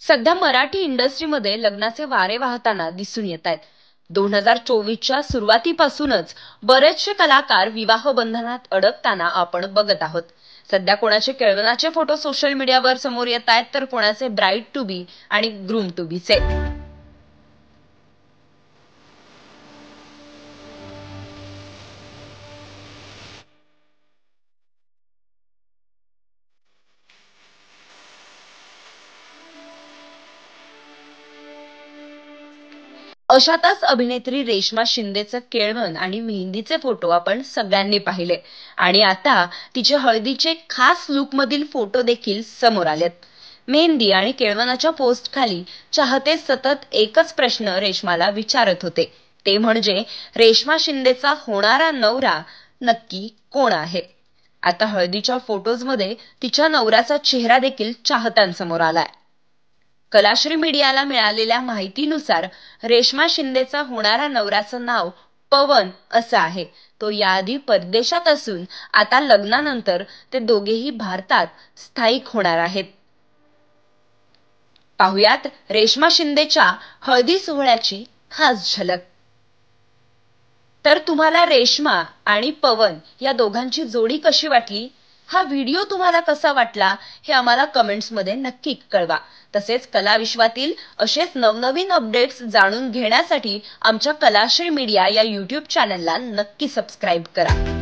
सध्या मराठी इंडस्ट्रीमध्ये लग्नाचे वारे वाहताना दिसून येत आहेत. 2024च्या सुरुवातीपासूनच बरेचसे कलाकार विवाह बंधनात अडकताना आपण बघत आहोत. सध्या कोणाचे केळवणाचे फोटो सोशल मीडियावर समोर येत आहेत, तर कोणाचे ब्राईड टू बी आणि ग्रूम टू बीचे. अशातच अभिनेत्री रेश्मा शिंदेचं केळवण आणि मेहंदीचे फोटो आपण सगळ्यांनी पाहिले आणि आता तिचे हळदीचे खास लुक मधील फोटो देखील समोर आलेत. मेहंदी आणि केळवणाच्या पोस्ट खाली चाहते सतत एकच प्रश्न रेश्माला विचारत होते, ते म्हणजे रेश्मा शिंदेचा होणारा नवरा नक्की कोण आहे. आता हळदीच्या फोटोज मध्ये तिच्या नवऱ्याचा चेहरा देखील चाहत्यांसमोर आलाय. कलाश्री मीडियाला मिळालेल्या माहितीनुसार रेश्मा शिंदेचा होणारा नवऱ्याचं नाव पवन असं आहे. तो याआधी परदेशात असून आता लग्नानंतर ते दोघेही भारतात स्थायिक होणार आहेत. पाहुयात रेश्मा शिंदेच्या हळदी सोहळ्याची खास झलक. तर तुम्हाला रेश्मा आणि पवन या दोघांची जोडी कशी वाटली? हा व्हिडिओ तुम्हाला कसा वाटला हे आम्हाला कमेंट्स मध्ये नक्की कळवा. तसेच कला विश्वातील असेच नवनवीन अपडेट्स जाणून घेण्यासाठी आमच्या कलाश्री मीडिया या YouTube चॅनलला नक्की सबस्क्राईब करा.